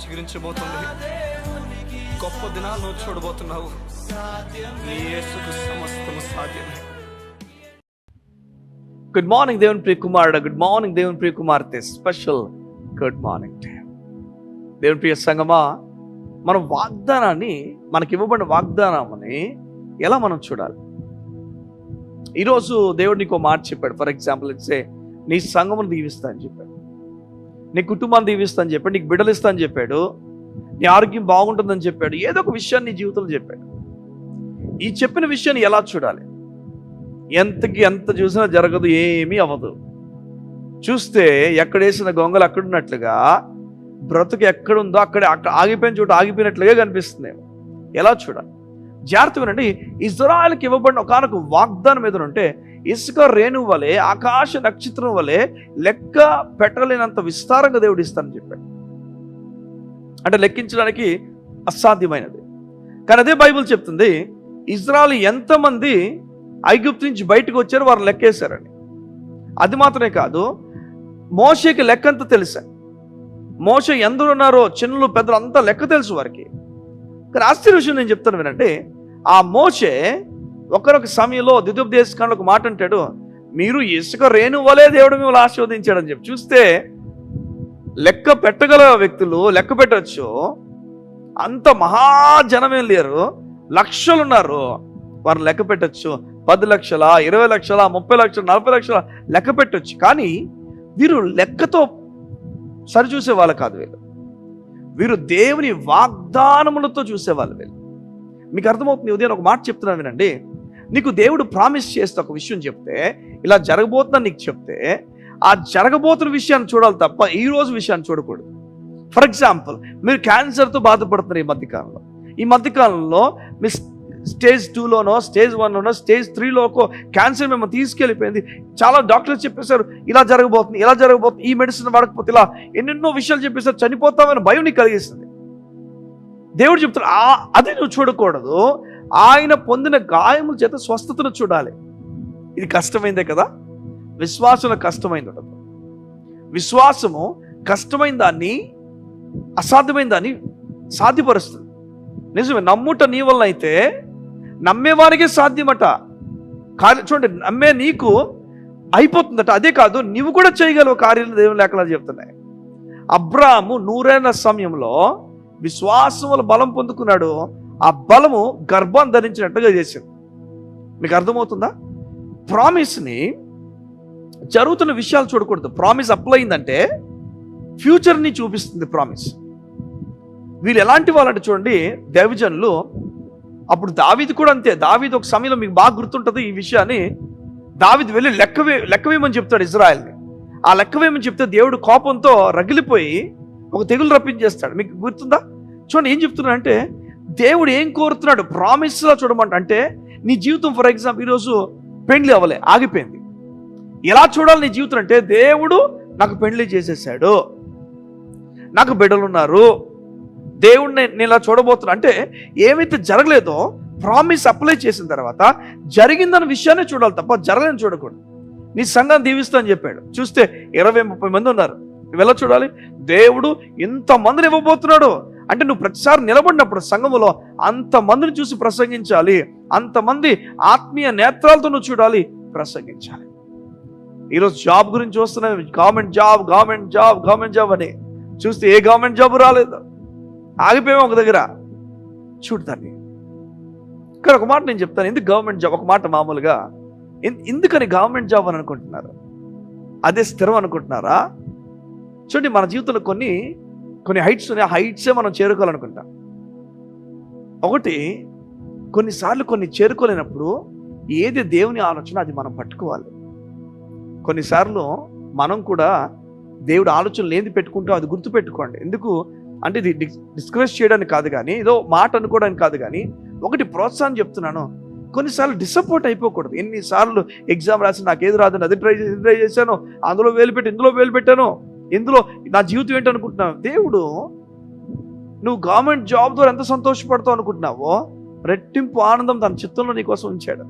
చిగురించబోతుంది. గొప్ప దినాలు నువ్వు చూడబోతున్నావు. నీ యేసుకు సమస్తము సాధ్యమే. గుడ్ మార్నింగ్ దేవుని ప్రియ కుమారుడు, గుడ్ మార్నింగ్ దేవుని ప్రియ కుమార్తె, స్పెషల్ గుడ్ మార్నింగ్ దేవుని ప్రియ సంగమా. మన వాగ్దానాన్ని, మనకి ఇవ్వబడిన వాగ్దానాన్ని ఎలా మనం చూడాలి? ఈరోజు దేవుడు నీకు మాట చెప్పాడు. ఫర్ ఎగ్జాంపుల్ ఇట్సే, నీ సంఘమును దీవిస్తా అని చెప్పాడు, నీ కుటుంబాన్ని దీవిస్తా అని చెప్పాడు, నీకు బిడ్డలు ఇస్తా అని చెప్పాడు, నీ ఆరోగ్యం బాగుంటుందని చెప్పాడు, ఏదో ఒక విషయాన్ని నీ జీవితంలో చెప్పాడు. ఈ చెప్పిన విషయాన్ని ఎలా చూడాలి? ఎంత చూసినా జరగదు, ఏమీ అవ్వదు. చూస్తే ఎక్కడేసిన గొంగలు అక్కడున్నట్లుగా, బ్రతుకు ఎక్కడుందో అక్కడ ఆగిపోయిన చోట ఆగిపోయినట్లుగా కనిపిస్తుంది. ఎలా చూడాలి? జాగ్రత్త వినండి. ఇజ్రాయెల్కి ఇవ్వబడిన ఒకనొక వాగ్దానం ఏదనంటే, ఇసుక రేణువు వలె, ఆకాశ నక్షత్రం వలె లెక్క పెట్టలేనంత విస్తారంగా దేవుడు ఇస్తానని చెప్పాడు. అంటే లెక్కించడానికి అసాధ్యమైనది. కానీ అదే బైబిల్ చెప్తుంది, ఇజ్రాయెల్ ఎంతమంది ఐగుప్తు నుంచి బయటకు వచ్చారో వారు లెక్కేశారని. అది మాత్రమే కాదు, మోషేకి లెక్కంతా తెలుసా. మోషే ఎందరున్నారో, చిన్నలు పెద్దలు అంతా లెక్క తెలుసు వారికి. కానీ ఆశ్చర్య విషయం నేను చెప్తాను వినంటే, ఆ మోషే ఒకరొక సమయంలో ద్వితీయోపదేశకాండలో ఒక మాట అంటాడు, మీరు ఇసుక రేణు వలే దేవుడు మిమ్మల్ని ఆశీర్వదించాడని చెప్పి. చూస్తే లెక్క పెట్టగల వ్యక్తులు లెక్క పెట్టవచ్చు. అంత మహాజనమేం లేరు, లక్షలు ఉన్నారు, వారు లెక్క పెట్టచ్చు. 10 లక్షల, 20 లక్షల, 30 లక్షల, 40 లక్షల లెక్క పెట్టచ్చు. కానీ వీరు లెక్కతో సరిచూసే వాళ్ళు కాదు. వీరు దేవుని వాగ్దానములతో చూసేవాళ్ళు. మీకు అర్థమవుతుంది? ఉదయం ఒక మాట చెప్తున్నాను వినండి. నీకు దేవుడు ప్రామిస్ చేస్తే, ఒక విషయం చెప్తే, ఇలా జరగబోతుందని నీకు చెప్తే, ఆ జరగబోతున్న విషయాన్ని చూడాలి తప్ప ఈ రోజు విషయాన్ని చూడకూడదు. ఫర్ ఎగ్జాంపుల్, మీరు క్యాన్సర్తో బాధపడుతున్నారు ఈ మధ్యకాలంలో మీ స్టేజ్ 2లోనో, స్టేజ్ 1లోనో, స్టేజ్ 3లోకో క్యాన్సర్ మేము తీసుకెళ్ళిపోయింది. చాలా డాక్టర్స్ చెప్పేశారు, ఇలా జరగబోతుంది, ఈ మెడిసిన్ వాడకపోతే ఇలా ఎన్నెన్నో విషయాలు చెప్పేశారు, చనిపోతామని భయం నీకు కలిగిస్తుంది. దేవుడు చెప్తాడు, అది నువ్వు చూడకూడదు. ఆయన పొందిన గాయముల చేత స్వస్థతను చూడాలి. ఇది కష్టమైందే కదా. విశ్వాసంలో కష్టమైంది ఉండదు. విశ్వాసము కష్టమైన దాన్ని, అసాధ్యమైన దాన్ని సాధ్యపరుస్తుంది. నిజమే, నమ్ముట నీ వల్ల అయితే నమ్మేవానికే సాధ్యమట. చూడండి, నమ్మే నీకు అయిపోతుందట. అదే కాదు, నీవు కూడా చేయగలవు కార్యాలు దేవుని లేఖనాలు చెప్తున్నాయి. అబ్రాహాము 100 ఏళ్ల సమయంలో విశ్వాసముల బలం పొందుకున్నాడు. ఆ బలము గర్భం ధరించినట్టుగా చేసింది. మీకు అర్థమవుతుందా? ప్రామిస్ని, జరుగుతున్న విషయాలు చూడకూడదు. ప్రామిస్ అప్లై అయిందంటే ఫ్యూచర్ని చూపిస్తుంది ప్రామిస్. వీళ్ళు ఎలాంటి వాళ్ళంటే చూడండి, దైవజనులు. అప్పుడు దావీదు కూడా అంతే. దావీదు ఒక సమయంలో, మీకు బాగా గుర్తుంటుంది ఈ విషయాన్ని, దావీదు వెళ్ళి లెక్కవేయమని చెప్తాడు ఇజ్రాయెల్ని. ఆ లెక్కవేయమని చెప్తే దేవుడు కోపంతో రగిలిపోయి ఒక తెగులు రప్పించేస్తాడు. మీకు గుర్తుందా? చూడండి ఏం చెప్తున్నాడంటే, దేవుడు ఏం కోరుతున్నాడు ప్రామిస్లా చూడమంట. అంటే నీ జీవితం, ఫర్ ఎగ్జాంపుల్, ఈరోజు పెండ్లి అవ్వలే, ఆగిపోయింది. ఎలా చూడాలి నీ జీవితం అంటే, దేవుడు నాకు పెండ్లి చేసేసాడు, నాకు బిడ్డలు ఉన్నారు, దేవుడిని నేను ఇలా చూడబోతున్నా అంటే, ఏమైతే జరగలేదో ప్రామిస్ అప్లై చేసిన తర్వాత జరిగిందన్న విషయాన్ని చూడాలి తప్ప జరగలేని చూడకూడదు. నీ సంఘాన్ని దీవిస్తా అని చెప్పాడు. చూస్తే 20-30 మంది ఉన్నారు. నువ్వు ఎలా చూడాలి? దేవుడు ఇంతమందిని ఇవ్వబోతున్నాడు అంటే, నువ్వు ప్రతిసారి నిలబడినప్పుడు సంఘములో అంతమందిని చూసి ప్రసంగించాలి. అంతమంది ఆత్మీయ నేత్రాలతో నువ్వు చూడాలి, ప్రసంగించాలి. ఈరోజు జాబ్ గురించి చూస్తున్నావు, గవర్నమెంట్ జాబ్ అని చూస్తే ఏ గవర్నమెంట్ జాబ్ రాలేదు, ఆగిపోయాము ఒక దగ్గర. చూడదాన్ని. ఇక్కడ ఒక మాట నేను చెప్తాను, ఎందుకు గవర్నమెంట్ జాబ్? ఒక మాట మామూలుగా, ఎందుకని గవర్నమెంట్ జాబ్ అని అనుకుంటున్నారు? అదే స్థిరం అనుకుంటున్నారా? చూడండి, మన జీవితంలో కొన్ని హైట్స్ ఉన్నాయి. ఆ హైట్సే మనం చేరుకోవాలనుకుంటాం. ఒకటి, కొన్నిసార్లు కొన్ని చేరుకోలేనప్పుడు ఏది దేవుని ఆలోచన అది మనం పట్టుకోవాలి. కొన్నిసార్లు మనం కూడా దేవుడు ఆలోచన లేని పెట్టుకుంటాం. అది గుర్తుపెట్టుకోండి. ఎందుకు అంటే, ఇది డిస్కరేజ్ చేయడానికి కాదు, కానీ ఏదో మాట అనుకోవడానికి కాదు, కానీ ఒకటి ప్రోత్సాహం చెప్తున్నాను. కొన్నిసార్లు డిసప్పాయింట్ అయిపోకూడదు. ఎన్నిసార్లు ఎగ్జామ్ రాసి నాకు ఏది రాదని అది ట్రై చేశాను, అందులో ఇందులో వేలు పెట్టాను, ఇందులో నా జీవితం ఏంటనుకుంటున్నావు? దేవుడు నువ్వు గవర్నమెంట్ జాబ్ ద్వారా ఎంత సంతోషపడతావు అనుకుంటున్నావో, రెట్టింపు ఆనందం తన చిత్తంలో నీకోసం ఉంచాడు.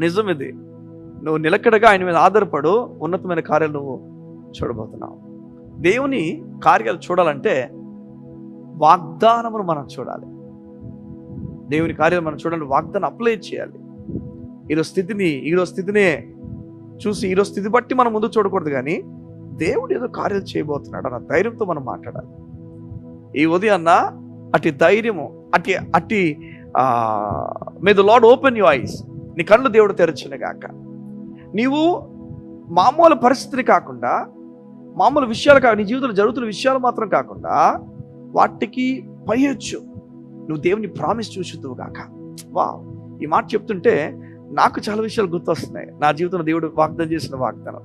నిజం ఇది. నువ్వు నిలకడగా ఆయన మీద ఆధారపడు, ఉన్నతమైన కార్యాలు నువ్వు చూడబోతున్నావు. దేవుని కార్యాలు చూడాలంటే వాగ్దానమును మనం చూడాలి. దేవుని కార్యాలు మనం చూడాలి, వాగ్దానం అప్లై చేయాలి. ఈరోజు స్థితినే చూసి ఈరోజు స్థితి బట్టి మనం ముందు చూడకూడదు, కానీ దేవుడు ఏదో కార్యాలు చేయబోతున్నాడు అన్న ధైర్యంతో మనం మాట్లాడాలి. ఈ ఉదయాన్న అట్టి ధైర్యము, అట్టి may the lord open your eyes, నీ కళ్ళు దేవుడు తెరచిన గాక. నీవు మామూలు పరిస్థితిని కాకుండా, మామూలు విషయాలు నీ జీవితంలో జరుగుతున్న విషయాలు మాత్రం కాకుండా వాటికి పైయొచ్చు నువ్వు దేవుని ప్రామిస్ చూసుద్దువు గాక. వా, ఈ మాట చెప్తుంటే నాకు చాలా విషయాలు గుర్తొస్తున్నాయి. నా జీవితంలో దేవుడు వాగ్దానం చేసిన వాగ్దానం.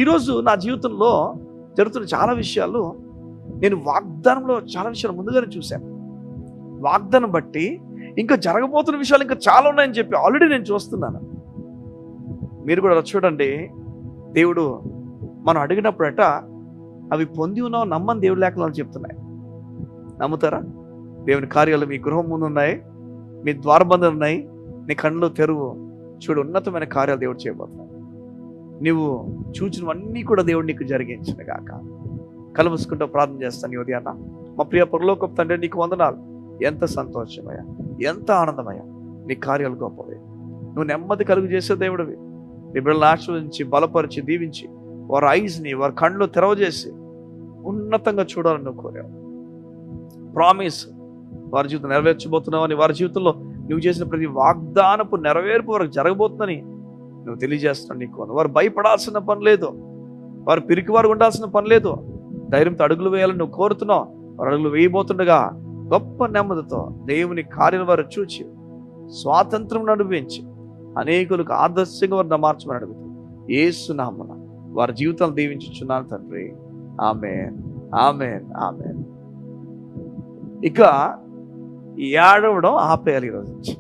ఈరోజు నా జీవితంలో జరుగుతున్న చాలా విషయాలు, నేను వాగ్దానంలో చాలా విషయాలు ముందుగానే చూశాను. వాగ్దానం బట్టి ఇంకా జరగబోతున్న విషయాలు ఇంకా చాలా ఉన్నాయని చెప్పి ఆల్రెడీ నేను చూస్తున్నాను. మీరు కూడా చూడండి, దేవుడు మనం అడిగినప్పుడట అవి పొంది ఉన్నావు నమ్మని దేవుడి లేఖనాలు చెప్తున్నాయి. నమ్ముతారా? దేవుని కార్యాలు మీ గృహం ముందు ఉన్నాయి, మీ ద్వారబంధాలు ఉన్నాయి. నీ కళ్ళు తెరువు, చూడు, ఉన్నతమైన కార్యాలు దేవుడు చేయబోతున్నాడు. నువ్వు చూచినవన్నీ కూడా దేవుడు నీకు జరిగించిన గాక. కళ్ళు మూసుకుంటూ ప్రార్థన చేస్తాను ఈ ఉదయాన్న. మా ప్రియ పరలోకపు తండ్రి, నీకు వందనాలు. ఎంత సంతోషమయ్యా, ఎంత ఆనందమయ్యా, నీ కార్యాలు గొప్పవి. నువ్వు నెమ్మది కలుగు చేసే దేవుడివి. నీ బిడ్డలను ఆశీర్వదించి, బలపరిచి, దీవించి, వారి ఐస్ని, వారి కళ్ళు తెరవజేసి ఉన్నతంగా చూడాలని నువ్వు కోరావు. ప్రామిస్ వారి జీవితం నెరవేర్చబోతున్నావని, వారి జీవితంలో నువ్వు చేసిన ప్రతి వాగ్దానపు నెరవేర్పు వరకు జరగబోతుందని నువ్వు తెలియజేస్తున్నావు. నీకు వారు భయపడాల్సిన పని లేదు, వారు పిరికి వారు ఉండాల్సిన పని లేదు. ధైర్యంతో అడుగులు వేయాలని నువ్వు కోరుతున్నావు. వారు అడుగులు వేయబోతుండగా గొప్ప నెమ్మదితో దేవుని కార్యాలు వారు చూచి స్వాతంత్రం అనుభవించి అనేకులకు ఆదర్శంగా వారిని మార్చమని అడుగుతుంది. యేసు నామమున వారి జీవితాలు దీవించుచున్నాను తండ్రి. ఆమేన్, ఆమేన్, ఆమేన్. ఇక ఏడవడం ఆపేయాలి ఈరోజు నుంచి.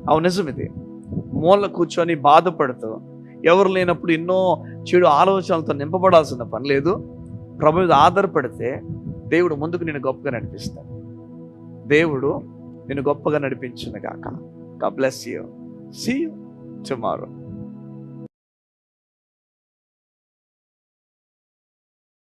అవును, నిజమిది. మూల కూర్చొని బాధపడుతూ ఎవరు లేనప్పుడు ఎన్నో చెడు ఆలోచనలతో నింపబడాల్సిన పని లేదు. ప్రభు మీద ఆధారపడితే దేవుడు ముందుకు నేను గొప్పగా నడిపిస్తాడు. దేవుడు నేను గొప్పగా నడిపించును గాక. God bless you. See you tomorrow.